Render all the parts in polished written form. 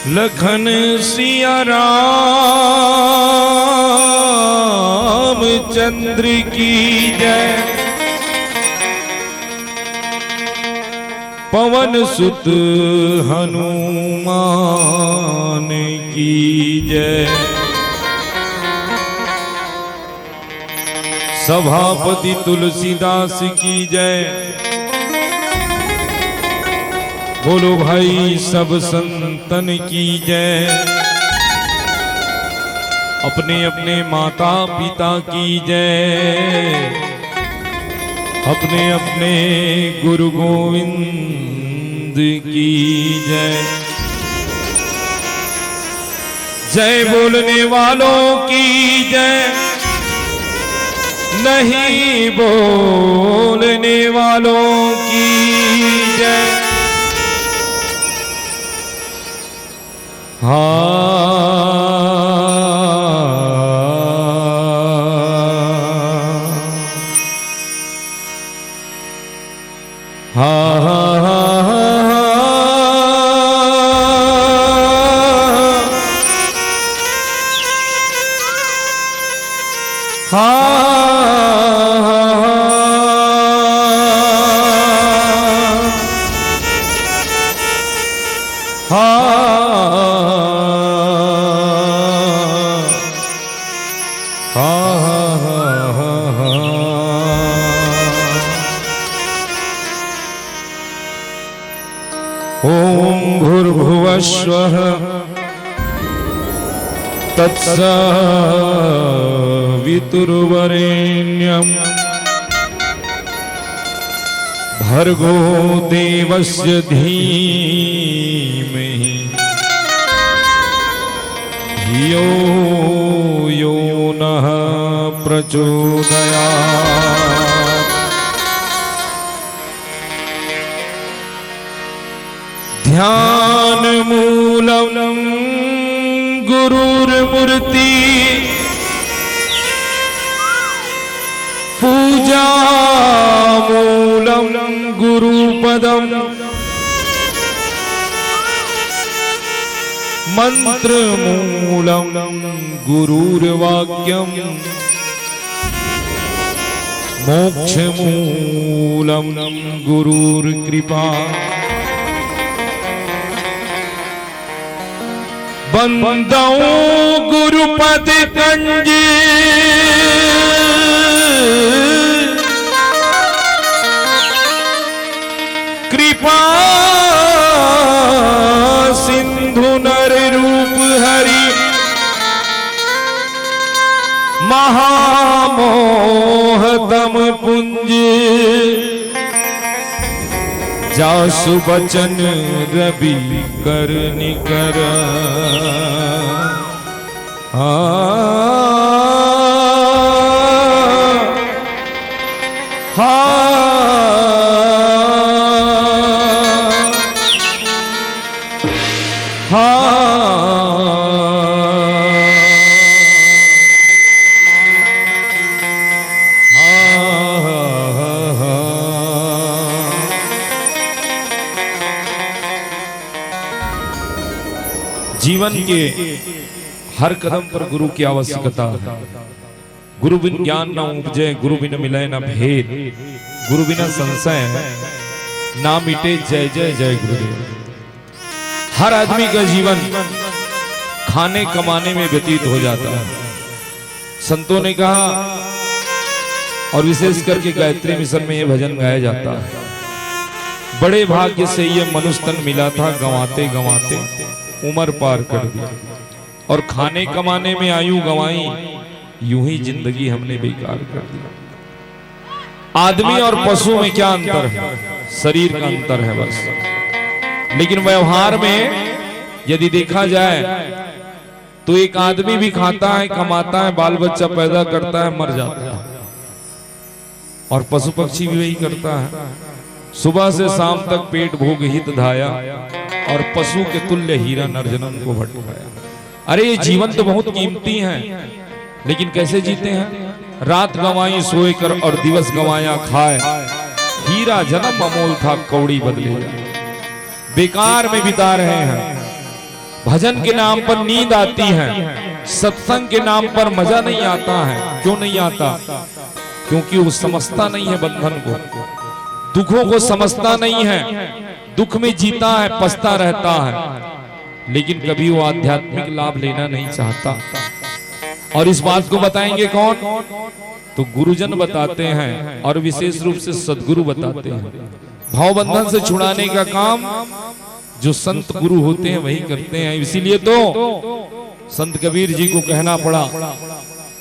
लखन सिया राम चंद्र की जय। पवन सुत हनुमान की जय। सभापति तुलसीदास की जय। बोलो भाई सब संतन की जय। अपने अपने माता पिता की जय। अपने अपने गुरु गोविंद की जय। जय बोलने वालों की जय। नहीं बोलने वालों की जय। ओम भूर्भुवस्वः तत्सवितुर्वरेण्यं भर्गो देवस्य धीमहि धियो यो नः प्रचोदयात्। ध्यान मूलम गुरुर्मूर्ति पूजा मूलम गुरुपदम मंत्र मूलम गुरुर्वाक्यम मोक्ष मूलम गुरुर्कृपा। बंदौ गुरुपद कंज कृपा सिंधु नर रूप हरि महामोहतम पुंज जासु बचन रवि कर निकर। जीवन के हर कदम पर गुरु की आवश्यकता। गुरु बिन ज्ञान न उपजे, गुरु बिन मिले न भेद, गुरु बिना संशय ना मिटे जय जय जय गुरुदेव। हर आदमी का जीवन खाने कमाने में व्यतीत हो जाता है। संतों ने कहा, और विशेष करके गायत्री मिशन में यह भजन गाया जाता है, बड़े भाग्य से यह मनुष्य तन मिला था, गंवाते गंवाते उम्र पार कर दी, और खाने कमाने में आयु गंवाई, यूं ही जिंदगी हमने बेकार कर दी। आदमी और पशु में क्या अंतर है? शरीर का अंतर है बस। लेकिन व्यवहार में यदि देखा जाए तो एक आदमी भी खाता है, कमाता है, बाल बच्चा पैदा करता है, मर जाता है, और पशु पक्षी भी वही करता है। सुबह से शाम तक पेट भोग हित धाया, और पशु के तुल्य हीरा नरजनन को भटकाया। अरे ये जीवन तो बहुत कीमती है, लेकिन कैसे जीते हैं? रात गंवाई सोए कर और दिवस गंवाया खाए। हीरा जन्म अमोल था, कौड़ी बदले बेकार में बिता रहे हैं। भजन के नाम पर नींद आती है, सत्संग के नाम पर मजा नहीं आता है। क्यों नहीं आता? क्योंकि वो समझता नहीं है बंधन को, दुखों को समझता नहीं है, दुख में जीता है, पछता रहता है, लेकिन कभी वो आध्यात्मिक लाभ लेना नहीं चाहता। और इस बात को बताएंगे कौन? तो गुरुजन बताते हैं, और विशेष रूप से सदगुरु बताते हैं। भाव बंधन से छुड़ाने का काम जो संत गुरु होते हैं वही करते हैं। इसीलिए तो संत कबीर जी को कहना पड़ा,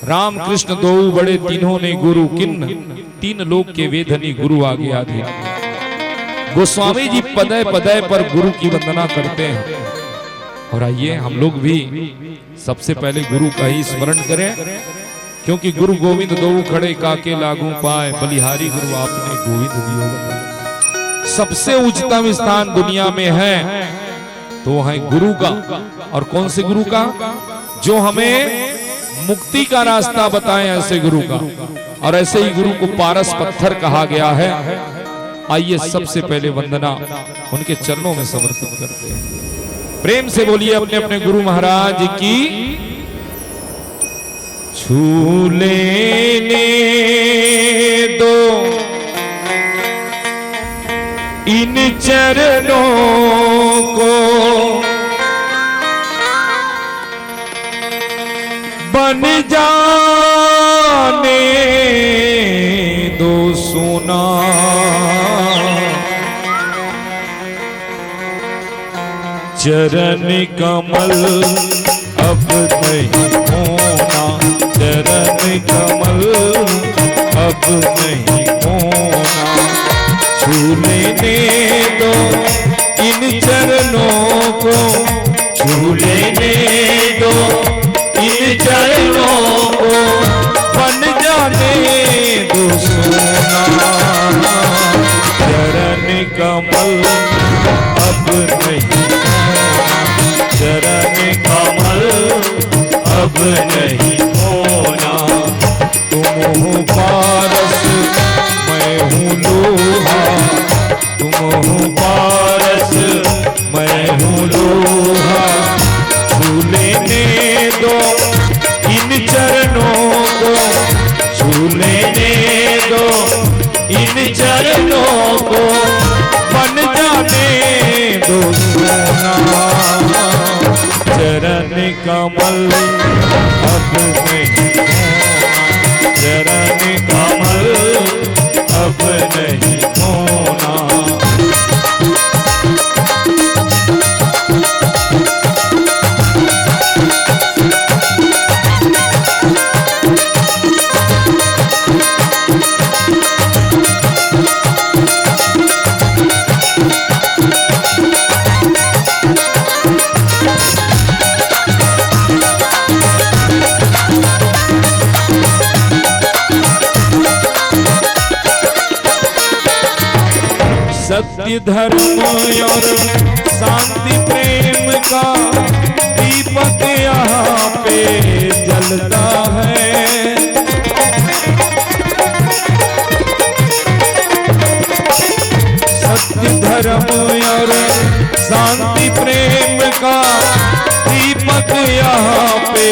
राम कृष्ण दो बड़े तीनों ने गुरु किन्न, तीन लोक के वेधनी गुरु आगे आगे। गोस्वामी जी पदय पदय पर गुरु की वंदना करते हैं। और आइए हम लोग भी सबसे पहले गुरु का ही स्मरण करें, क्योंकि गुरु गोविंद दो खड़े काके लागू पाए, बलिहारी गुरु आपने गोविंद दियो। सबसे उच्चतम स्थान दुनिया में है तो है गुरु का। और कौन से गुरु का? जो हमें मुक्ति का रास्ता बताएं, ऐसे गुरु का। और ऐसे ही गुरु को पारस पत्थर कहा गया है। आइए सबसे पहले वंदना उनके चरणों में समर्पित करते हैं। प्रेम से बोलिए अपने अपने गुरु महाराज की। छू लेने दो इन चरणों को, बन जाने दो सोना, चरण कमल अब नहीं होना, चरण कमल अब नहीं होना। छू लेने दो इन चरणों को, छू लेने दो इन चरणों को, बन जाने दो सोना, चरण कमल अब नहीं होना, चरण कमल अब नहीं होना। तुम हो पारस मैं हूँ लोहा, तुम हो पारस मैं हूँ लोहा। छू लेने दो इन चरणों को, छू लेने दो इन चरणों को, बन जाने दो सोना, चरण कमल अब नहीं होना, चरण कमल अब नहीं होना। सत्य धर्म और शांति प्रेम का दीपक यहाँ पे जलता है। सत्य धर्म और शांति प्रेम का दीपक यहाँ पे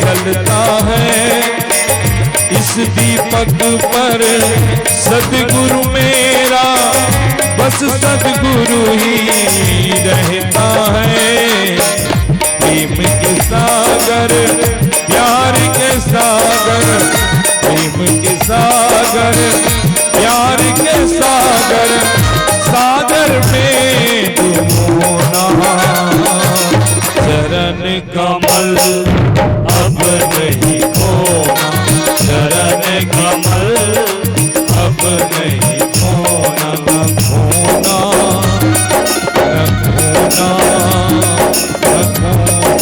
जलता है। इस दीपक पर सदगुरु मेरा, बस सदगुरु ही रहता है। प्रेम के सागर, प्यार के सागर, प्रेम के सागर, प्यार के सागर, सागर में तुम होना। चरण कमल अब नहीं होना, चरण कमल अब नहीं होना, होना होना होना।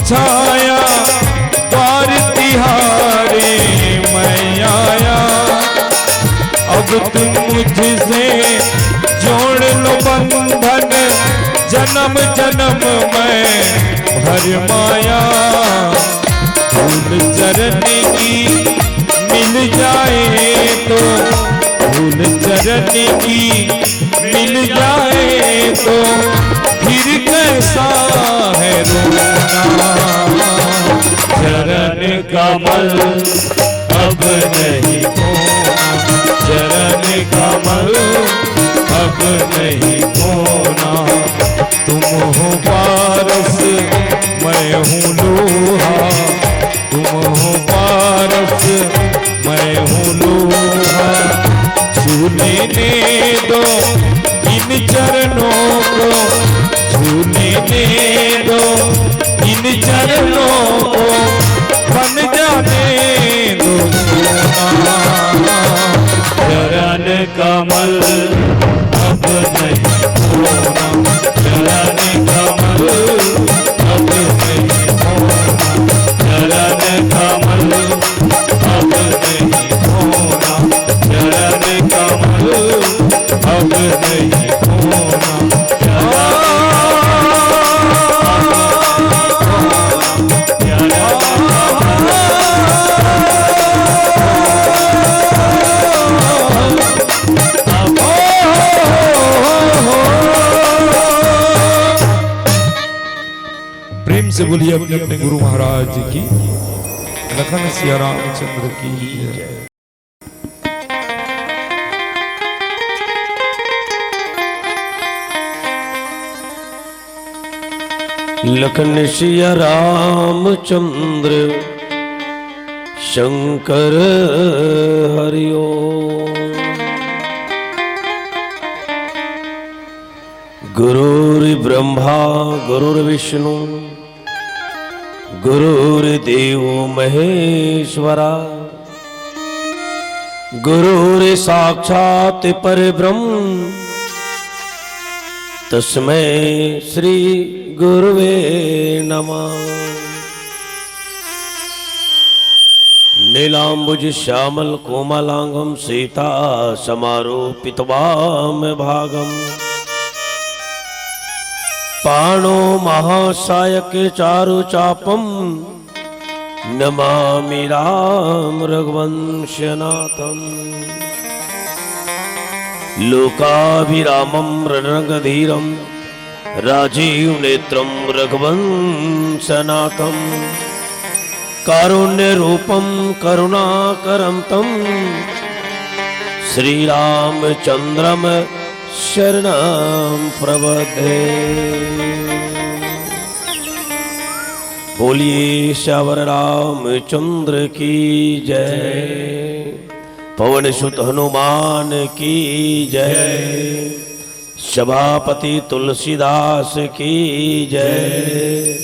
पछाया द्वार तिहारे मैं आया। अब तुम मुझसे जोड़ लो बंधन, जन्म जन्म मैं भर माया। फूल चरण की मिल जाए तो, फूल चरण की मिल जाए तो, फिर कैसा है रोना। चरण कमल अब नहीं खोना, चरण कमल अब नहीं खोना। तुम हो पारस मैं हूँ लोहा, तुम हो पारस मैं हूँ लोहा। छू लेने दो इन चरणों को, छू लेने दो इन चरणों को, बन जाने दो सोना। चरण कमल अब नहीं खोना, चरण कमल अब नहीं खोना, चरण कमल अब नहीं खोना, चरण कमल अब नहीं खोना। प्रेम से बोलिए अपने अपने गुरु महाराज जी की, लखन सिया रामचंद्र की जय। लखन सिया रामचंद्र शंकर हरिओम। गुरुर्ब्रह्मा गुरुर्विष्णु गुरुर्देवो महेश्वरा, गुरुर्साक्षात् परब्रह्म तस्मै श्री गुरुवे नमः। नीलांबुज श्यामल कोमलांगम सीता समारोपितवाम भागम। पाणो महासायक चारु चापम, नमामि राम रघुवंशनाथम। लोकाभिरामं रणरंगधीरं, राजीव नेत्रं रघुवंशनाथं। कारुण्य रूपं करुणाकरं तं, श्रीरामचंद्रम शरणं प्रपद्ये। बोलिए श्यावर रामचंद्र की जय, पवन सुत हनुमान की जय, सभापति तुलसीदास की जय।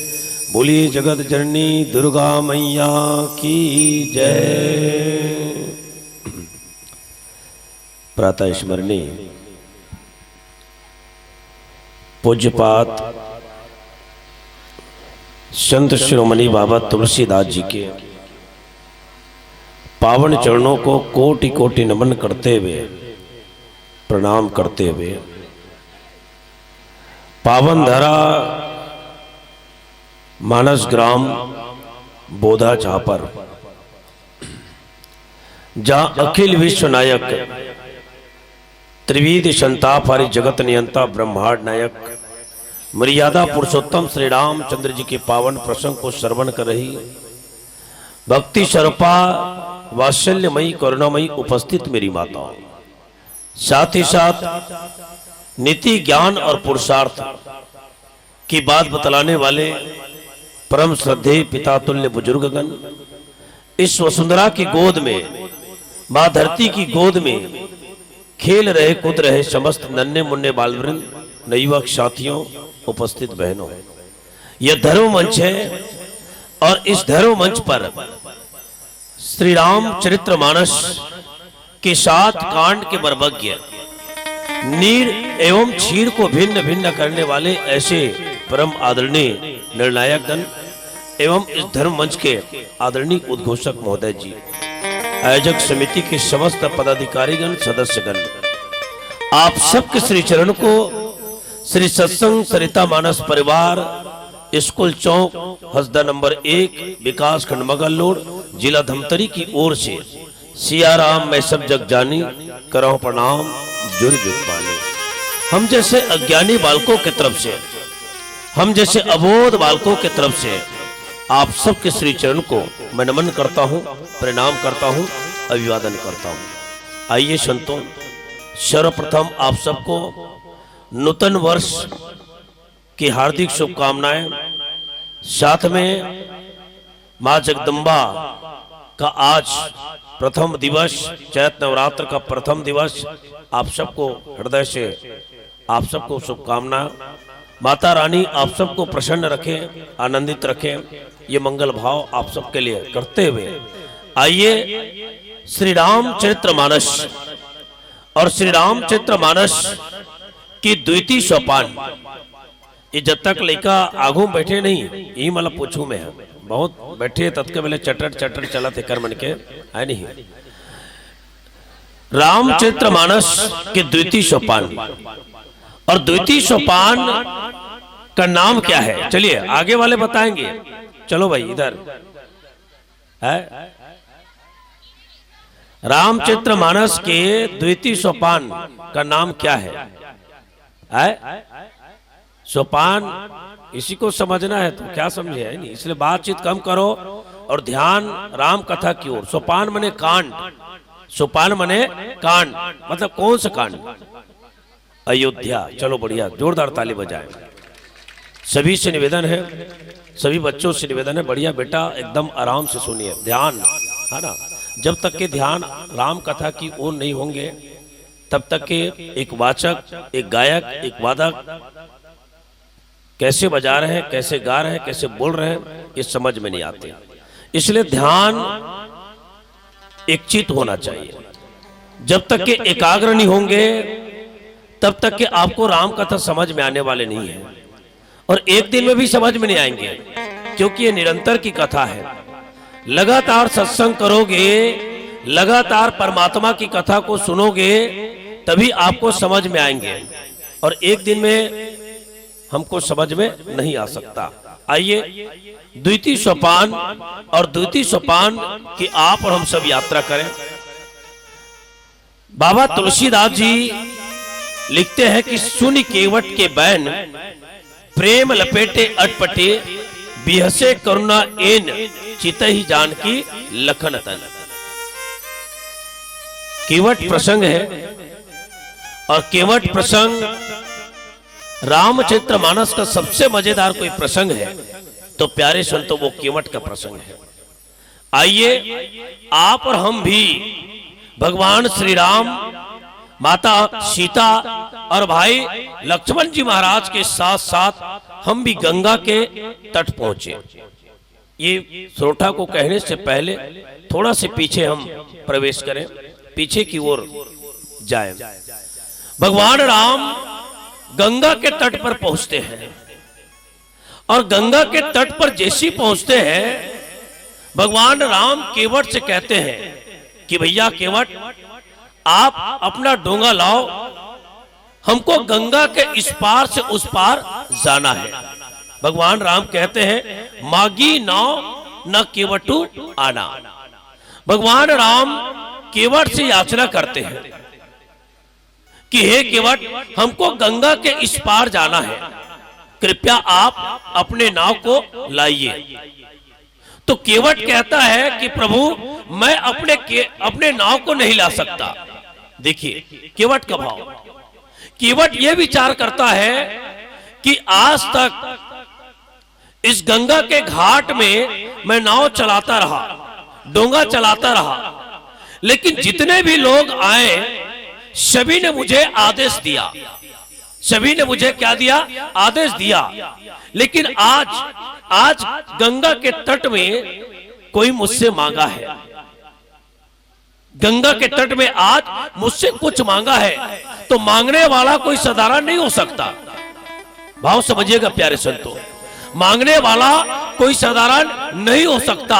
बोलिए जगत जननी दुर्गा मैया की जय। प्रातः स्मरणी पूज्यपात संत शिरोमणि बाबा तुलसीदास जी के पावन चरणों को कोटि कोटि नमन करते हुए, प्रणाम करते हुए, पावन धरा मानस ग्राम बोधा चापर, जहाँ अखिल विश्व नायक त्रिविध संताप हरि जगत नियंता ब्रह्मांड नायक मर्यादा पुरुषोत्तम श्री रामचंद्र जी के पावन प्रसंग को श्रवण कर रही भक्ति स्वरूपा वात्सल्यमयी करुणामयी उपस्थित मेरी माताओं, साथ ही साथ नीति ज्ञान और पुरुषार्थ की बात बतलाने वाले परम श्रद्धेय पिता तुल्य बुजुर्गगण, इस वसुंधरा की गोद में, मां धरती की गोद में खेल रहे कूद रहे समस्त नन्हे मुन्ने बालवृंद, नवयुवक साथियों, उपस्थित बहनों, यह धर्म मंच है और इस धर्म मंच पर श्री राम चरित्रमानस के 7 कांड के मर्मज्ञ, नीर एवं क्षीर को भिन्न भिन्न करने वाले ऐसे परम आदरणीय निर्णायक गण एवं इस धर्म मंच के आदरणीय उद्घोषक महोदय जी, आयोजक समिति के समस्त पदाधिकारीगण, सदस्यगण, आप सबके श्री चरण को श्री सत्संग सरिता मानस परिवार स्कूल चौक हसदा नंबर 1 विकास खंड मगललोड जिला धमतरी की ओर से सियाराम मैं सब जग जानी करो प्रणाम जुर जुग पानी। हम जैसे अज्ञानी बालकों की तरफ से, हम जैसे अबोध बालकों की तरफ से आप सबके श्री चरण को मैं नमन करता हूं, प्रणाम करता हूं, अभिवादन करता हूं। आइए संतों, सर्वप्रथम आप सबको नूतन वर्ष की हार्दिक शुभकामनाएं, साथ में मां जगदम्बा का आज प्रथम दिवस, चैत नवरात्र का प्रथम दिवस, आप सबको हृदय से आप सबको शुभकामना। माता रानी आप सबको प्रसन्न रखें, आनंदित रखें, ये मंगल भाव आप सबके लिए करते हुए आइए श्री रामचरित्र मानस और श्री रामचरित्र मानस की द्वितीय सोपान, ये जब तक लड़का आगू बैठे नहीं यही मतलब पूछू मैं, बहुत बैठे तब के पहले चटर चटर चला थे कर मन के है नहीं। रामचरित्र मानस के द्वितीय सोपान, और द्वितीय सोपान का नाम क्या है चलिए आगे वाले बताएंगे। चलो भाई इधर है रामचरित्र मानस के द्वितीय सोपान का नाम क्या है? सोपान इसी को समझना है तो क्या समझे है नहीं, इसलिए बातचीत कम करो और ध्यान राम कथा की ओर। सोपान मने कांड, सोपान मने कांड, मतलब कौन सा कांड? अयोध्या। चलो बढ़िया, जोरदार ताली बजाएं। सभी से निवेदन है, सभी बच्चों से निवेदन है, बढ़िया बेटा एकदम आराम से सुनिए, ध्यान है ना। जब तक के ध्यान राम कथा की ओर नहीं होंगे तब तक के एक वाचक, एक गायक, एक वादक कैसे बजा रहे हैं, कैसे गा रहे हैं, कैसे बोल रहे हैं, ये समझ में नहीं आते। इसलिए ध्यान एक चित होना चाहिए। जब तक के एकाग्र नहीं होंगे तब तक के आपको राम कथा समझ में आने वाले नहीं है, और एक दिन में भी समझ में नहीं आएंगे, क्योंकि ये निरंतर की कथा है। लगातार सत्संग करोगे, लगातार परमात्मा की कथा को सुनोगे, तभी आपको समझ में आएंगे, और एक दिन में हमको समझ में नहीं आ सकता। आइए द्वितीय सोपान और द्वितीय सोपान की आप और हम सब यात्रा करें। बाबा तुलसीदास जी लिखते हैं कि सुनि केवट के बैन, प्रेम लपेटे अटपटे, बिहसे करुणा एन, चितहि जानकी लखन तन। केवट प्रसंग है, और केवट प्रसंग रामचरित्र मानस का सबसे मजेदार कोई प्रसंग है तो प्यारे संतों वो केवट का प्रसंग है। आइए आप और हम भी भगवान श्री राम, माता सीता और भाई लक्ष्मण जी महाराज के साथ साथ हम भी गंगा के तट पहुंचे। ये श्रोता को कहने से पहले थोड़ा से पीछे हम प्रवेश करें, पीछे की ओर जाएं। भगवान राम गंगा के तट पर पहुंचते हैं, और गंगा के तट पर जैसे ही पहुंचते हैं भगवान राम केवट से कहते हैं कि भैया केवट, आप अपना डोंगा लाओ, हमको गंगा के इस पार से उस पार जाना है। भगवान राम कहते हैं मागी नाव न केवटू आना। भगवान राम केवट से याचना करते हैं कि हे केवट, हमको गंगा के इस पार जाना है, कृपया आप अपने नाव को लाइए। तो केवट कहता है कि प्रभु मैं अपने नाव को नहीं ला सकता। देखिए केवट का भाव, केवट यह विचार करता है कि आज तक इस गंगा के घाट में मैं नाव चलाता रहा, डोंगा चलाता रहा, लेकिन जितने भी लोग आए सभी ने मुझे आदेश दिया, सभी ने मुझे क्या दिया? आदेश दिया। लेकिन आज गंगा के तट में कोई मुझसे मांगा है, गंगा के तट में आज मुझसे कुछ मांगा है, तो मांगने वाला कोई साधारण नहीं हो सकता। भाव समझिएगा प्यारे संतों, मांगने वाला कोई साधारण नहीं हो सकता।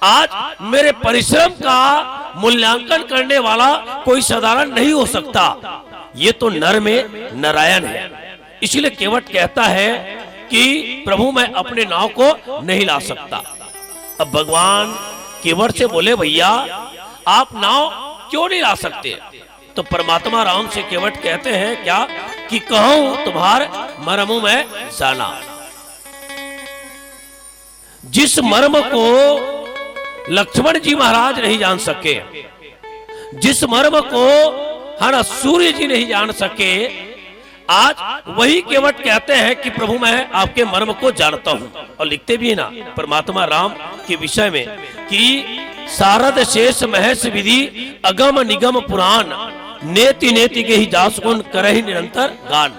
आज मेरे परिश्रम का मूल्यांकन करने वाला कोई साधारण नहीं हो सकता। ये तो नर में नारायण है। इसलिए केवट कहता है कि प्रभु मैं अपने नाव को नहीं ला सकता। अब भगवान केवट से बोले भैया आप नाव क्यों नहीं ला सकते? तो परमात्मा राम से केवट कहते हैं क्या कि कहूं तुम्हार मर्म में जाना। जिस मर्म को लक्ष्मण जी महाराज नहीं जान सके, जिस मर्म को हर सूर्य जी नहीं जान सके, आज वही केवट कहते हैं कि प्रभु मैं आपके मर्म को जानता हूं। और लिखते भी है ना परमात्मा राम के विषय में कि सारद शेष महेश विधि अगम निगम पुराण नेति नेति के ही जास गुण करहि निरंतर गान।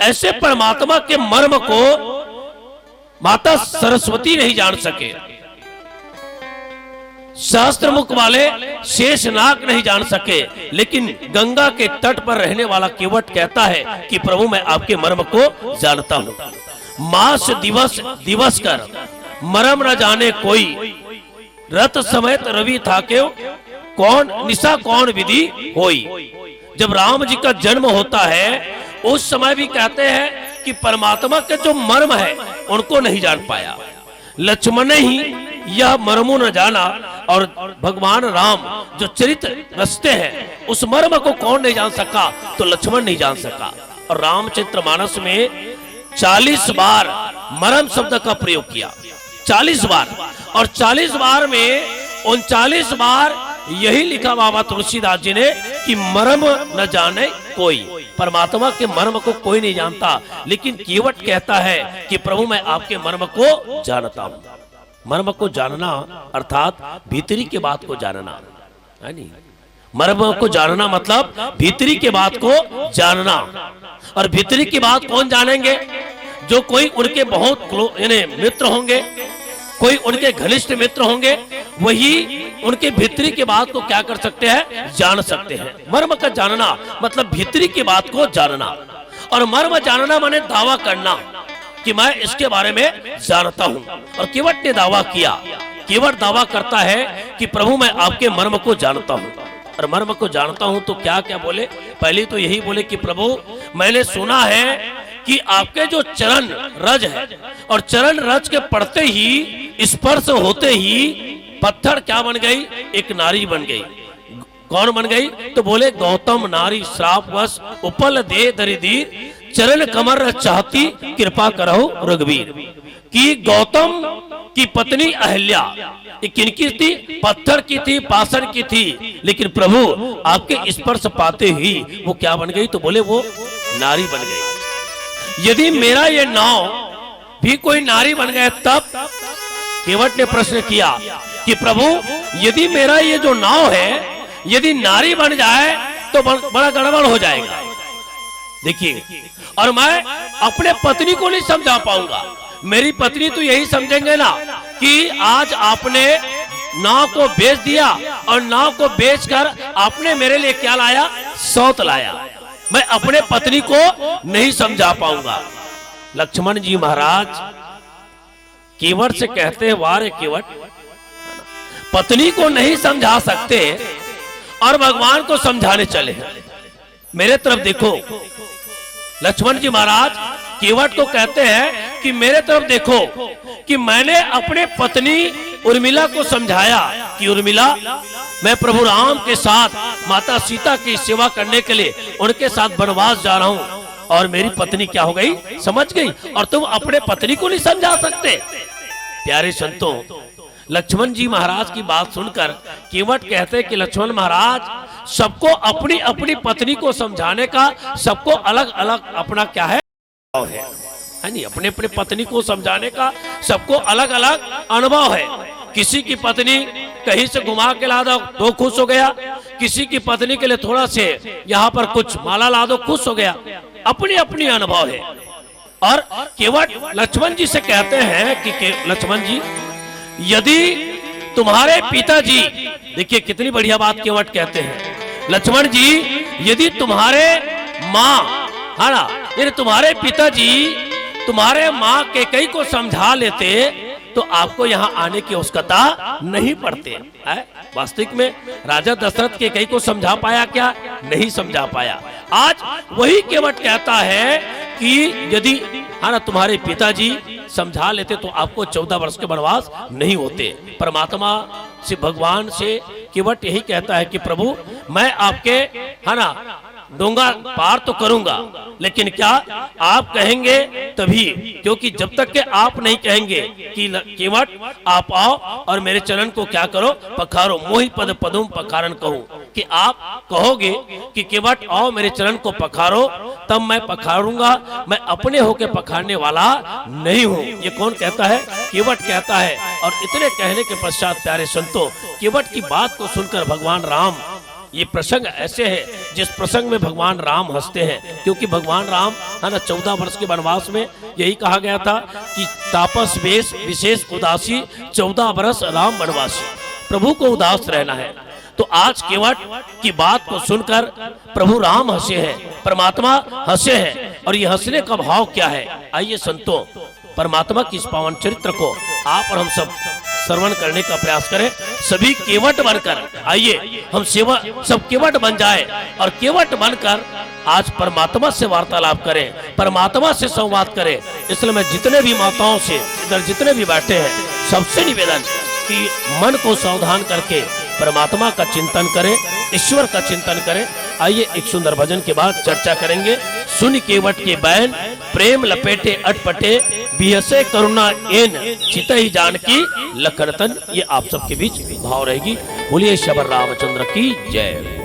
ऐसे परमात्मा के मर्म को माता सरस्वती नहीं जान सके, सहस्त्र मुख वाले शेषनाग नहीं जान सके, लेकिन गंगा के तट पर रहने वाला केवट कहता है कि प्रभु मैं आपके मर्म को जानता हूं। मास दिवस दिवस कर मर्म न जाने कोई, रत समेत रवि था क्यों कौन निशा कौन विधि होई। जब राम जी का जन्म होता है उस समय भी कहते हैं कि परमात्मा के जो मर्म है उनको नहीं जान पाया। लक्ष्मण ही यह मर्मो न जाना, और भगवान राम जो चरित्र रचते हैं उस मर्म को कौन नहीं जान सका? तो लक्ष्मण नहीं जान सका। और रामचरितमानस में 40 बार मर्म शब्द का प्रयोग किया, 40 बार। और 40 बार में 39 बार यही लिखा बाबा तुलसीदास जी ने कि मर्म न जाने कोई। परमात्मा के मर्म को कोई नहीं जानता, लेकिन केवट कहता है कि प्रभु मैं आपके मर्म को जानता हूं। मर्म को जानना अर्थात भीतरी के बात को जानना है। नहीं, मर्म को जानना मतलब भीतरी के बात को जानना। और भीतरी की बात कौन जानेंगे? जो कोई उनके बहुत मित्र होंगे, कोई उनके घनिष्ठ मित्र होंगे, वही उनके भीतरी की बात को क्या कर सकते हैं? जान सकते हैं। मर्म का जानना मतलब भीतरी की बात को जानना। और मर्म जानना माने दावा करना कि मैं इसके बारे में जानता हूं। और केवट ने दावा किया। केवट दावा करता है कि प्रभु मैं आपके मर्म को जानता हूं। और मर्म को जानता हूं तो क्या क्या बोले? पहले तो यही बोले कि प्रभु मैंने सुना है कि आपके जो चरण रज है, और चरण रज के पड़ते ही स्पर्श होते ही पत्थर क्या बन गई? एक नारी बन गई। कौन बन गई? तो बोले गौतम नारी श्रापवश उपल दे दरिदीर चरण कमर चाहती कृपा करहो रघुवीर। कि गौतम की पत्नी अहिल्या किनकी थी? पत्थर की थी, पाषाण की थी, लेकिन प्रभु आपके स्पर्श पाते ही वो क्या बन गई? तो बोले वो नारी बन गई। यदि मेरा ये नाव भी कोई नारी बन गया तब? केवट ने प्रश्न किया कि प्रभु यदि मेरा ये जो नाव है यदि नारी बन जाए तो बड़ा गड़बड़ हो जाएगा। देखिए, और मैं अपने पत्नी को नहीं समझा पाऊंगा। मेरी पत्नी तो यही समझेंगे ना कि आज आपने नाव को बेच दिया, और नाव को बेचकर आपने मेरे लिए क्या लाया? सौत लाया। मैं अपने पत्नी को नहीं समझा पाऊंगा। लक्ष्मण जी महाराज केवट से कहते हैं वारे केवट, पत्नी को नहीं समझा सकते और भगवान को समझाने चले हैं। मेरे तरफ देखो। लक्ष्मण जी महाराज केवट को कहते हैं कि मेरे तरफ देखो कि मैंने अपने पत्नी उर्मिला को समझाया कि उर्मिला मैं प्रभु राम के साथ माता सीता की सेवा करने के लिए उनके साथ वनवास जा रहा हूं, और मेरी पत्नी क्या हो गई? समझ गई, और तुम अपने पत्नी को नहीं समझा सकते। प्यारे संतों, लक्ष्मण जी महाराज की बात सुनकर केवट कहते हैं कि लक्ष्मण महाराज सबको अपनी अपनी पत्नी को समझाने का सबको अलग अलग अपना क्या है नहीं, अपने अपने पत्नी को समझाने का सबको अलग अलग अनुभव है। किसी की पत्नी कहीं से घुमा के ला दो तो खुश हो गया, किसी की पत्नी के लिए थोड़ा से यहाँ पर कुछ माला ला दो खुश हो गया। अपनी अपनी अनुभव है। और केवट लक्ष्मण जी से कहते हैं कि लक्ष्मण जी यदि तुम्हारे पिताजी, देखिए कितनी बढ़िया बात केवट कहते हैं, लक्ष्मण जी यदि तुम्हारे माँ है ना, यदि तुम्हारे पिताजी तुम्हारे माँ कैकेयी को समझा लेते तो आपको यहाँ आने की आवश्यकता नहीं पड़ती है। वास्तविक में राजा दशरथ कैकेयी को समझा पाया क्या? नहीं समझा पाया। आज वही केवट कहता है कि यदि है ना तुम्हारे पिताजी समझा लेते तो आपको 14 वर्ष के वनवास नहीं होते। परमात्मा से, भगवान से केवट यही कहता है कि प्रभु मैं आपके है ना डोंगा पार तो करूंगा, लेकिन क्या आप कहेंगे तभी, क्योंकि जब तक के आप नहीं कहेंगे कि केवट आप आओ और मेरे चरण को क्या करो, पखारो, मोहि पद पदुम पखारन कहूं, कि आप कहोगे कि केवट आओ मेरे चरण को पखारो, तब मैं पखारूंगा। मैं अपने होके पखारने वाला नहीं हूं। ये कौन कहता है? केवट कहता है। और इतने कहने के पश्चात प्यारे संतों, केवट की बात को सुनकर भगवान राम, ये प्रसंग ऐसे है जिस प्रसंग में भगवान राम हंसते हैं, क्योंकि भगवान राम है ना 14 वर्ष के वनवास में यही कहा गया था कि तापस वेश विशेष उदासी 14 वर्ष राम वनवासी, प्रभु को उदास रहना है। तो आज केवट की बात को सुनकर प्रभु राम हंसे हैं, परमात्मा हंसे हैं। और ये हंसने का भाव क्या है? आइए संतों, परमात्मा की इस पावन चरित्र को आप और हम सब श्रवण करने का प्रयास करें। सभी केवट बनकर आइए हम सेवा सब केवट बन जाए और केवट बनकर आज परमात्मा से वार्तालाप करें, परमात्मा से संवाद करें। इसलिए मैं जितने भी माताओं से इधर जितने भी बैठे हैं सबसे निवेदन कि मन को सावधान करके परमात्मा का चिंतन करें, ईश्वर का चिंतन करें। आइए एक सुंदर भजन के बाद चर्चा करेंगे। सुन केवट के बैन प्रेम लपेटे अटपटे, बिहसे करुणा एन चितहि जानकी लखनतन। ये आप सबके बीच भाव रहेगी। बोलिए शबर रामचंद्र की जय।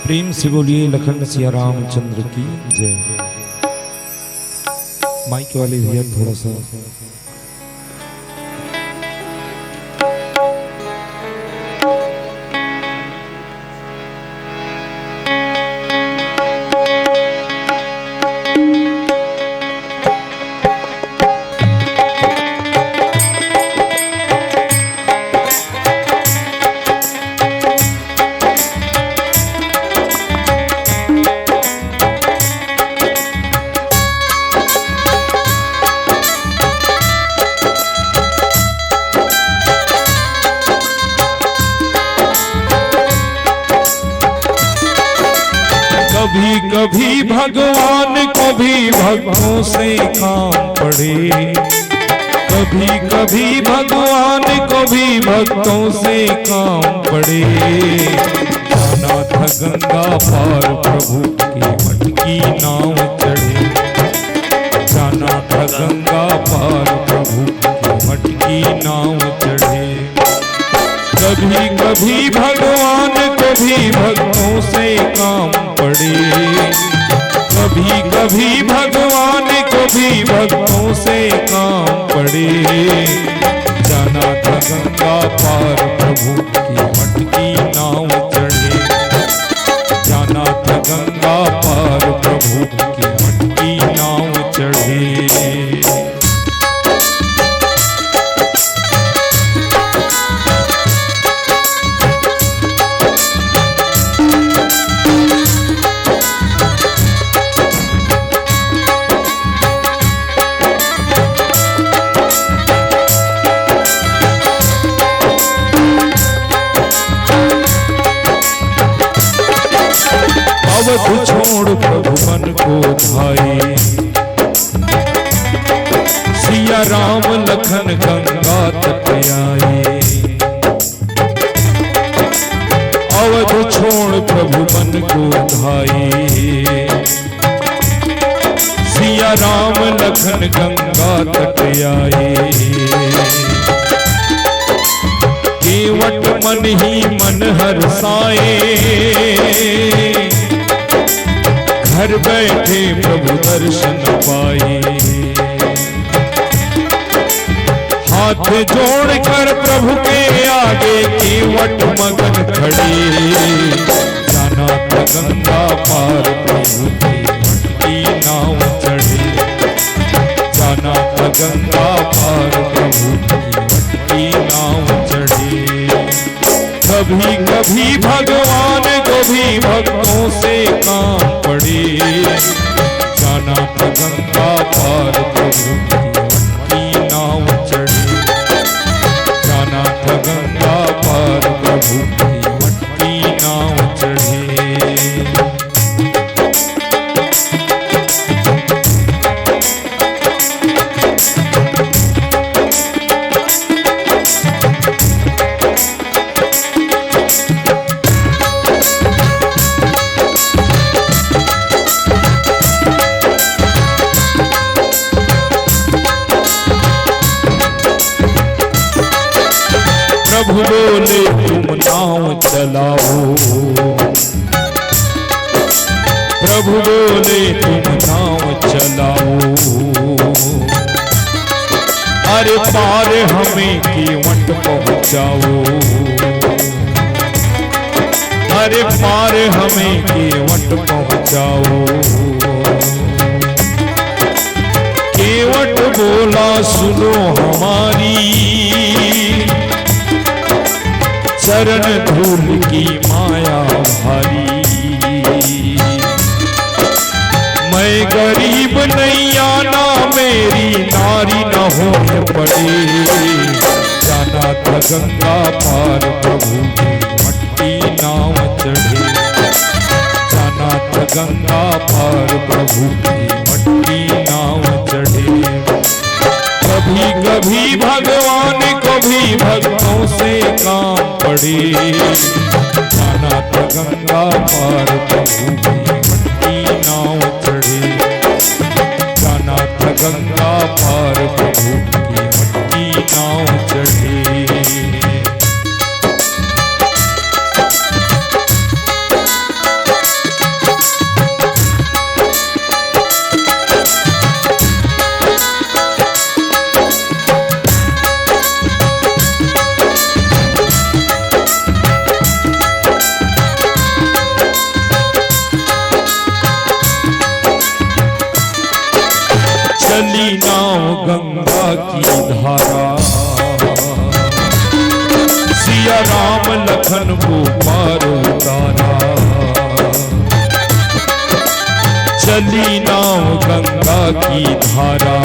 प्रेम से बोलिए लखन सिया रामचंद्र की जय। माइक वाले भैया थोड़ा सा कभी कभी भगवान को भी भक्तों से काम पड़े, कभी कभी भगवान को भी भक्तों से काम पड़े। जाना था गंगा पार प्रभु की मटकी नाव चढ़े, जाना था गंगा पार प्रभु की मटकी नाव चढ़े। कभी कभी भगवान को भी भक्तों से काम पड़े, कभी कभी भगवान को भी भक्तों से काम पड़े। जाना था गंगा पार प्रभु की मटकी नाव चढ़े, जाना था गंगा पार प्रभु की मटकी नाव चढ़े। अवध छोड़ प्रभु मन को धाये, सिया राम लखन गंगा तट आए। अवध छोड़ प्रभु मन को धाये, सिया राम लखन गंगा तट आए। केवट मन ही मन हर्षाए, घर बैठे प्रभु दर्शन पाए। हाथ जोड़कर प्रभु के आगे केवट मगन खड़े, जाना था गंगा पार प्रभु की मटकी नाव चढ़े, जाना था गंगा पार प्रभु की मटकी नाव चढ़े। कभी कभी भगवान को भी भक्तों से काम पड़े, जाना था गंगा पार प्रभु की मटकी नाव चढ़े, जाना था गंगा पार प्रभु की मटकी नाव चढ़े। प्रभु बोले तुम नाव चलाओ, प्रभु बोले तुम नाव चलाओ, अरे पार हमें केवट पहुंचाओ, अरे पार हमें केवट पहुंचाओ। केवट बोला सुनो हमारी, चरण धूल की माया भारी, मैं गरीब नैया ना मेरी नारी न होने पड़े, जाना था गंगा पार प्रभु की मटकी नाव चढ़े, जाना था गंगा पार प्रभु की मटकी नाव चढ़े। कभी कभी भगवान को भी भक्तों से काम पड़े, जाना था गंगा पार प्रभु की मटकी नाव चढ़े, जाना था गंगा पार प्रभु की मटकी नाव चढ़े। चली नाव गंगा की धारा, सिया राम लखन को पार उतारा, चली नाव गंगा की धारा,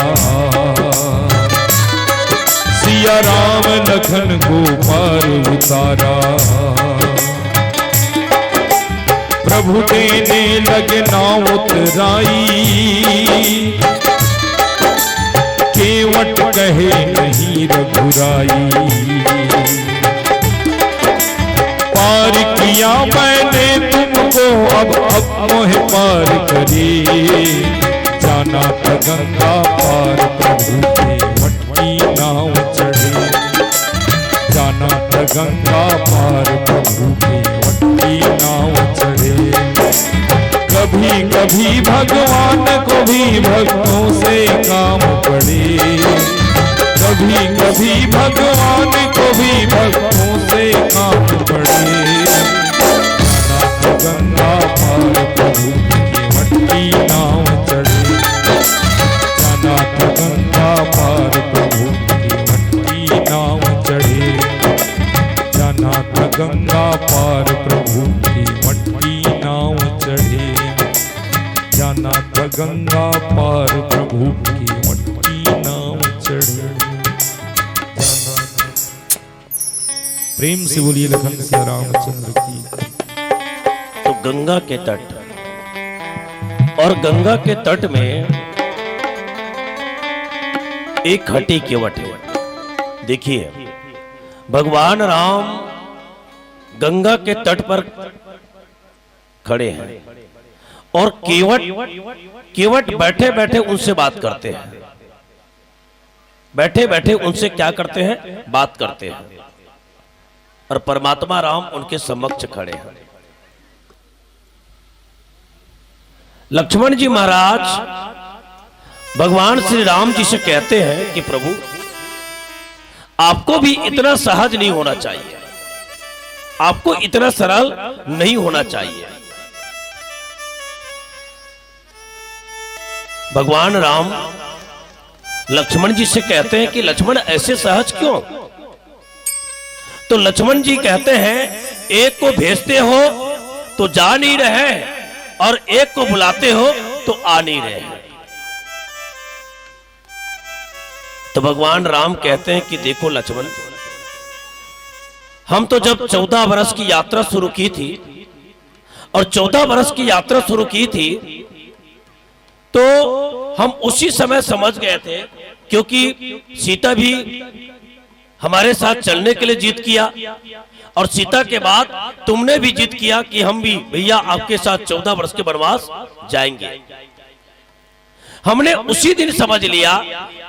सिया राम लखन को पार उतारा। प्रभु देने लगे नाव उतराई, केवट कहे नहीं रघुराई, पार किया मैंने तुमको अब मोह पार करे, जाना था गंगा पार प्रभु की मटकी नाव चढ़े, जाना था गंगा पार प्रभु की मटकी नाव चढ़े। कभी कभी भगवान को भी भक्तों से काम पड़े, कभी कभी भगवान को भी भक्तों से काम पड़े, जाना था गंगा पार प्रभु की मटकी नाव चढ़े, जाना था गंगा पार प्रभु की मटकी नाव चढ़े, जाना था गंगा पार प्रभु की मटकी नाव चढ़े, जाना था गंगा पार प्रभु की मटकी नाव चढ़े। प्रेम से बोलिए लखन सिया रामचंद्र की। तो गंगा के तट, और गंगा के तट में एक हटी केवट है। देखिए भगवान राम गंगा के तट पर खड़े हैं और केवट बैठे बैठे उनसे बात करते हैं, बैठे बैठे उनसे क्या करते हैं, बात करते हैं, और परमात्मा राम उनके समक्ष खड़े हैं। लक्ष्मण जी महाराज भगवान श्री राम जी से कहते हैं कि प्रभु आपको भी इतना सहज नहीं होना चाहिए, आपको इतना सरल नहीं होना चाहिए। भगवान राम लक्ष्मण जी से कहते हैं कि लक्ष्मण ऐसे सहज क्यों? तो लक्ष्मण जी कहते हैं एक को भेजते हो तो जा नहीं रहे और एक को बुलाते हो तो आ नहीं रहे। तो भगवान राम कहते हैं कि देखो लक्ष्मण, हम तो जब 14 वर्ष की यात्रा शुरू की थी और 14 वर्ष की यात्रा शुरू की थी तो हम उसी समय समझ गए थे, क्योंकि सीता भी हमारे साथ चलने के लिए जिद किया और सीता के बाद तुमने भी जिद किया कि हम भी भैया आपके साथ 14 वर्ष के वनवास जाएंगे। हमने उसी दिन समझ लिया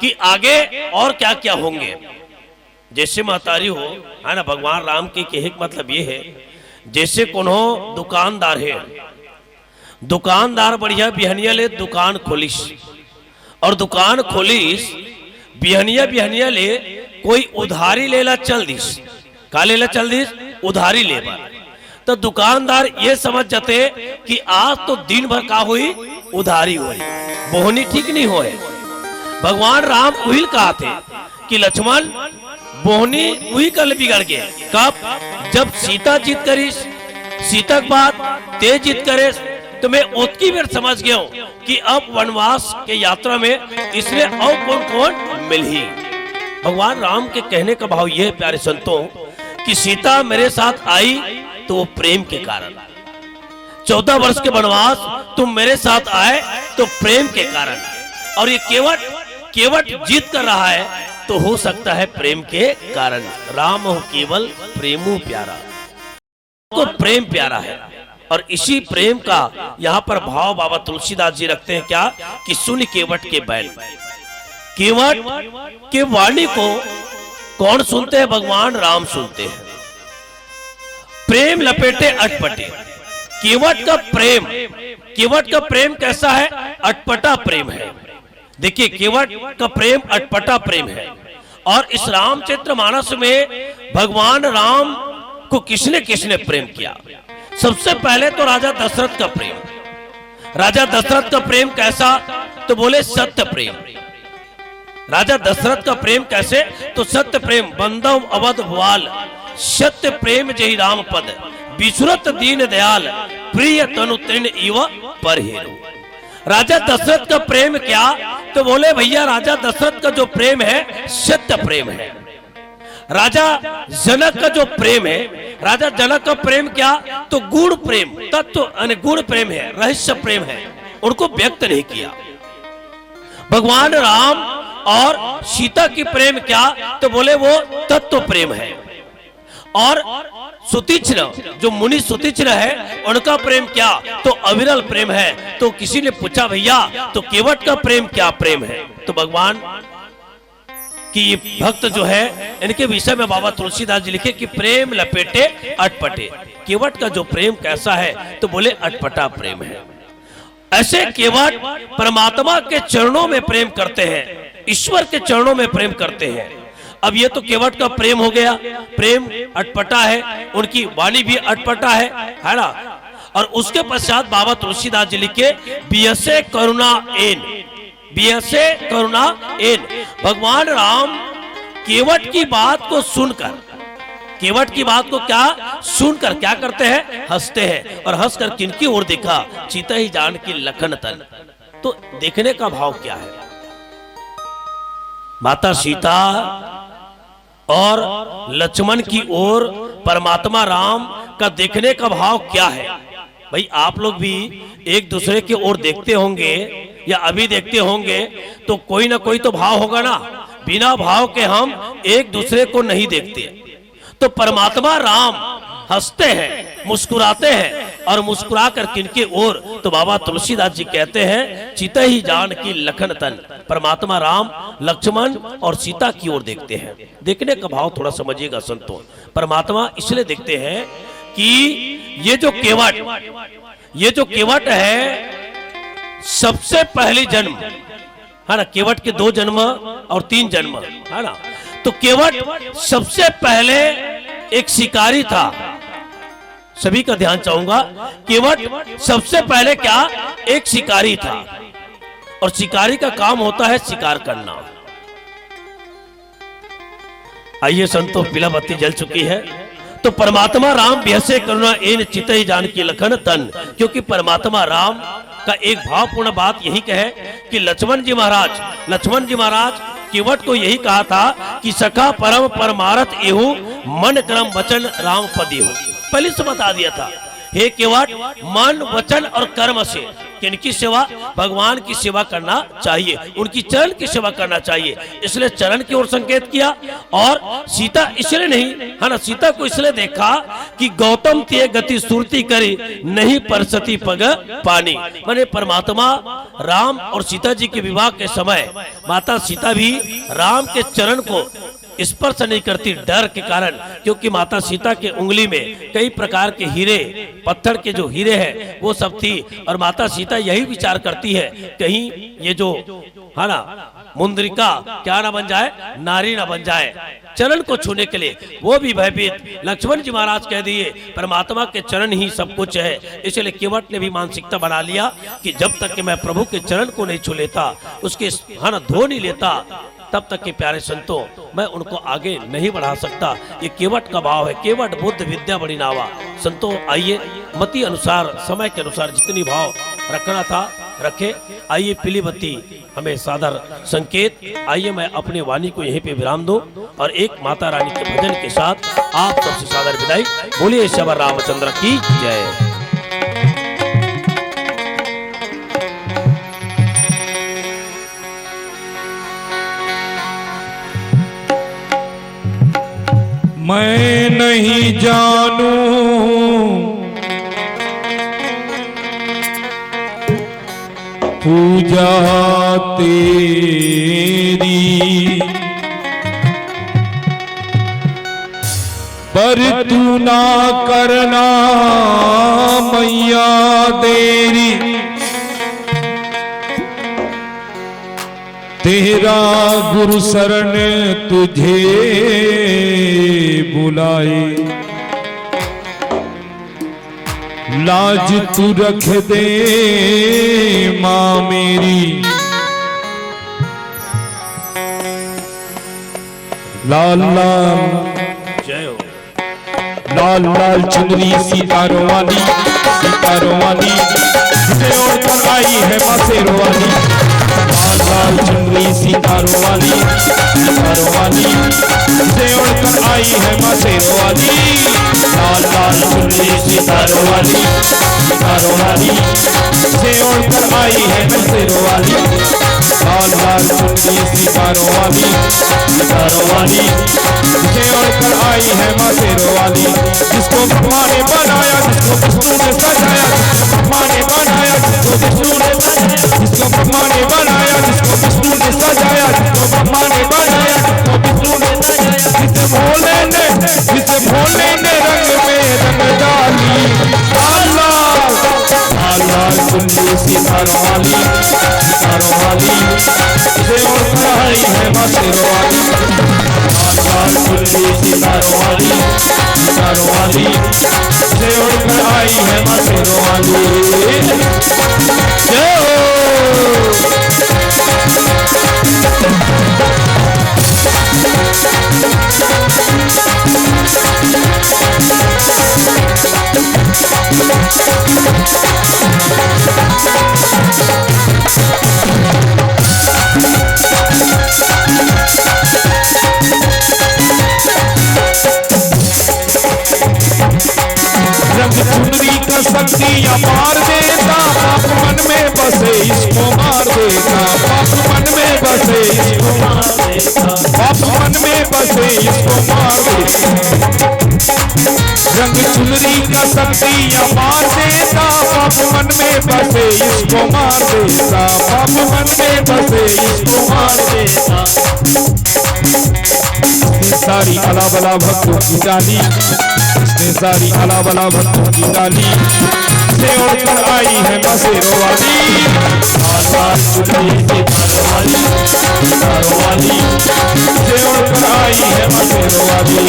कि आगे और क्या क्या होंगे। जैसे महतारी हो, है ना, भगवान राम के कहे का मतलब ये है, जैसे कोनो दुकानदार है, दुकानदार बढ़िया बिहनिया ले दुकान खोलिस और दुकान खोलिस बिहनिया ले कोई उधारी लेला चल दिस, का लेला चल दिस, उधारी लेबा। तो दुकानदार ये समझ जाते कि आज तो दिन भर का हुई, उधारी हुई, बोहनी ठीक नहीं होए। भगवान राम वही कहा थे कि लक्ष्मण बोहनी वही कल बिगड़ गए, कब? जब सीता जीत करीस, सीता के बाद तेज जीत करे, तो मैं ओतकी बेर समझ गया हूं कि अब वनवास के यात्रा में इसलिए और कौन कौन मिल ही। भगवान राम के कहने का भाव यह है प्यारे संतों कि सीता मेरे साथ आई तो वो प्रेम के कारण, 14 वर्ष के वनवास तुम मेरे साथ आए तो प्रेम के कारण, और ये केवट जीत कर रहा है तो हो सकता है प्रेम के कारण। राम हो केवल प्रेमो प्यारा, तो प्रेम प्यारा है। और इसी प्रेम का यहाँ पर भाव बाबा तुलसीदास जी रखते हैं क्या कि सुन केवट के बैल। केवट के वाणी को कौन सुनते हैं? भगवान राम सुनते हैं। प्रेम लपेटे अटपटे, केवट का प्रेम कैसा है? अटपटा प्रेम है। देखिए केवट का प्रेम अटपटा प्रेम है। और इस रामचरित्र मानस में भगवान राम को किसने किसने प्रेम किया? सबसे पहले तो राजा दशरथ का प्रेम। राजा दशरथ का प्रेम कैसा? तो बोले सत्य प्रेम। राजा दशरथ का प्रेम कैसे? तो सत्य प्रेम। बंदव अवध भुआल सत्य प्रेम जय राम पद, विसुरत दीन दयाल प्रिय तनु तृण इव पर हेरो। राजा दशरथ का प्रेम क्या? तो बोले भैया राजा दशरथ का जो प्रेम है सत्य प्रेम है। राजा जनक का जो प्रेम है, राजा जनक का प्रेम क्या? तो गुण प्रेम, तत्व गुण प्रेम है, रहस्य प्रेम है, उनको व्यक्त नहीं किया। भगवान राम और सीता की प्रेम क्या? तो बोले वो तत्व प्रेम है। और सुतीक्ष्ण जो मुनि सुतीक्ष्ण है उनका प्रेम क्या? तो अविरल प्रेम है। तो किसी ने पूछा भैया तो केवट का प्रेम क्या प्रेम है? तो भगवान कि ये भक्त जो है इनके विषय में बाबा तुलसीदास जी लिखे कि प्रेम लपेटे अटपटे। केवट का जो प्रेम कैसा है? तो बोले अटपटा प्रेम है। ऐसे केवट परमात्मा के चरणों में प्रेम करते हैं, ईश्वर के चरणों में प्रेम करते हैं। अब ये तो केवट का प्रेम हो गया, प्रेम अटपटा है, उनकी वाणी भी अटपटा है ना। और उसके पश्चात बाबा तुलसीदास जी लिखे बियसे करुणा एन, बियसे करुणा एन। भगवान राम केवट की बात को सुनकर, केवट की बात को क्या सुनकर क्या करते हैं? हंसते हैं। और हंसकर किनकी ओर देखा? सीता ही जान की लखन तन। तो देखने का भाव क्या है? माता सीता और लक्ष्मण की ओर परमात्मा राम का देखने का भाव क्या है? भाई आप लोग भी एक दूसरे की ओर देखते होंगे या अभी देखते होंगे तो कोई ना कोई तो भाव होगा ना। बिना भाव के हम एक दूसरे को नहीं देखते। तो परमात्मा राम हंसते हैं, मुस्कुराते हैं, और मुस्कुरा कर किनके ओर? तो बाबा तुलसीदास जी कहते हैं चिता ही जान की लखन तन। परमात्मा राम लक्ष्मण और सीता की ओर देखते हैं। देखने का भाव थोड़ा समझिएगा संतों। परमात्मा इसलिए देखते हैं कि ये जो केवट है सबसे पहली जन्म है ना। केवट के 2 जन्म और 3 जन्म है ना। तो केवट सबसे पहले एक शिकारी था। सभी का ध्यान चाहूंगा, केवट सबसे पहले क्या, एक शिकारी था, और शिकारी का काम होता है शिकार करना। आइए संतो, पीला बत्ती जल चुकी है, तो परमात्मा राम बिहसे करुणा एन चितई जानकी लखन तन, क्योंकि परमात्मा राम का एक भावपूर्ण बात यही कहे कि लक्ष्मण जी महाराज केवट को यही कहा था कि सखा परम परमारथ एहू मन क्रम वचन राम पदी हो। पहले से बता दिया था, हे केवट मन वचन और कर्म से किनकी सेवा, भगवान की सेवा करना चाहिए, उनकी चरण की सेवा करना चाहिए। इसलिए चरण की ओर संकेत किया। और सीता इसलिए नहीं, है ना, सीता को इसलिए देखा कि गौतम ते गति सुरती करी नहीं परसती पग पानी। माने परमात्मा राम और सीता जी के विवाह के समय माता सीता भी राम के चरण को स्पर्श नहीं करती, डर के कारण, क्योंकि माता सीता के उंगली में कई प्रकार के हीरे, पत्थर के जो हीरे हैं वो सब थी, और माता सीता यही विचार करती है कहीं ये जो है ना मुंद्रिका क्या ना बन जाए, नारी ना बन जाए चरण को छूने के लिए। वो भी भयभीत। लक्ष्मण जी महाराज कह दिए परमात्मा के चरण ही सब कुछ है। इसलिए केवट ने भी मानसिकता बना लिया कि जब तक कि मैं प्रभु के चरण को नहीं छू लेता, उसके है ना धो नहीं लेता, तब तक के प्यारे संतों मैं उनको आगे नहीं बढ़ा सकता। ये केवट का भाव है। केवट बुद्ध विद्या बड़ी नावा। संतों आइए, मति अनुसार, समय के अनुसार जितनी भाव रखना था रखे। आइए, पीली बत्ती हमें सादर संकेत। आइए मैं अपनी वाणी को यहीं पे विराम दूं और एक माता रानी के भजन के साथ आप सबसे सादर विदाई। बोलिए श्री रामचंद्र की जय। मैं नहीं जानूं पूजा तेरी, पर तू ना करना मैया देरी। तेरा गुरु शरण तुझे बुलाए, लाज तू रख दे माँ मेरी। लाल लाल जय हो। लाल लाल चुनरी सितारों वाली, सितारों वाली जिसे ओढ़कर आई है माँ शेरों वाली। लाल लाल चुनरी सितारों वाली, सितारों वाली जिसे ओढ़कर आई है माँ शेरों वाली। लाल लाल चुनरी सितारों वाली, सितारों वाली जिसे ओढ़कर आई है माँ शेरों वाली। लाल लाल चुनरी सितारों वाली, सितारों वाली जिसे ओढ़कर आई है माँ शेरों वाली। जिसको ब्रह्मा ने बनाया, जिसको विष्णु ने सजाया, जिसको ब्रह्मा ने बनाया, जिसको विष्णु ने सजाया, जिसको ब्रह्मा ने बनाया, जिसको विष्णु ने सजाया, जिसको ब्रह्मा ने बनाया, जिसको विष्णु ने सजाया। जिसे भोले ने रंग में रंग डाली। लाल लाल चुनरी सितारों वाली, सितारों वाली जिसे ओढ़कर आई है माँ शेरों वाली। लाल लाल चुनरी सितारों वाली, सितारों वाली जिसे ओढ़कर आई है माँ शेरों वाली। जय हो। रंग चुनरी का शक्ति अपार देता, पाप मन में बसे इसको मार देता। पाप मन में बसे इसको मार देता, पाप मन में बसे इसको मार देता। रंग चुनरी का शक्ति अपार देता, पाप मन में बसे इसको मार देता। पाप मन में बसे इसको मार देता। सारी अला बला भक्तों की डाली, इसने सारी अला बला भक्तों की डाली से ओढ़कर आई है माँ शेरों वाली। लाल लाल चुनरी सितारों वाली सितारों वाली से उड़कर आई है माँ शेरों वाली।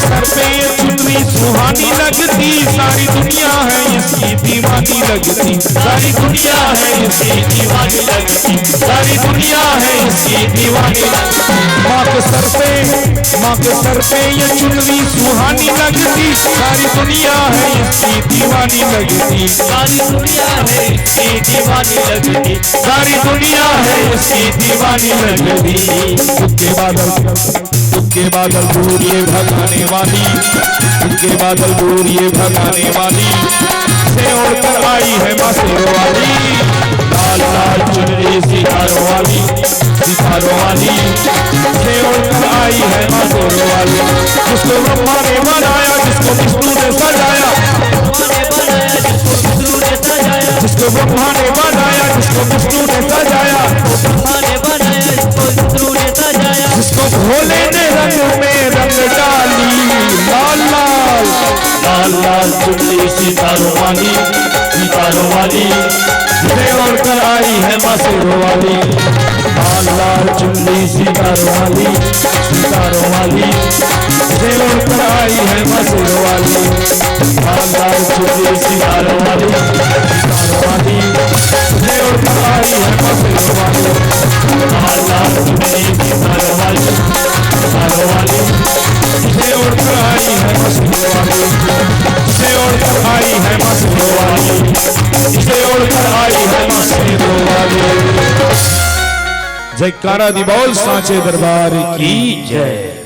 सर पे ये चुनरी सुहानी लगती, सारी दुनिया है इसकी दीवानी लगती, सारी दुनिया है इसकी दीवानी लगती, सारी दुनिया है इसकी दीवानी लगती। माँ के सर पे ये चुनरी सुहानी लगती, सारी दुनिया है इसकी दीवानी लगती, सारी दुनिया है इसकी दीवानी लगती, सारी दुनिया है इसकी दीवानी लगती। दुख के बादल दूर ये भगाने वाली, दुख के बादल दूर ये भगाने वाली से उड़कर आई है माँ शेरों वाली। लाल लाल चुनरी सितारों वाली सितारों वाली से उड़कर आई है माँ शेरों वाली। जिसको ब्रह्मा ने बनाया, जिसको विष्णु ने सजाया, जिसको ब्रह्मा ने बनाया, जिसको विष्णु ने सजाया, जिसको भोले ने रंग में रंग डाली। लाल लाल लाल लाल चुनरी सितारों वाली सितारों वाली से उड़कर आई है माँ शेरों वाली। लाल लाल चुनरी सितारों वाली सितारों वाली से उड़कर आई है माँ शेरों वाली। लाल लाल चुनरी सितारों वाली सितारों वाली से उड़कर आई है माँ शेरों वाली। लाल लाल चुनरी सितारों वाली सितारों वाली से उड़कर आई है माँ शेरों वाली, से उड़कर आई है माँ शेरों वाली, से उड़कर आई है माँ शेरों वाली। जयकारा दी बोल सांचे दरबार की जय।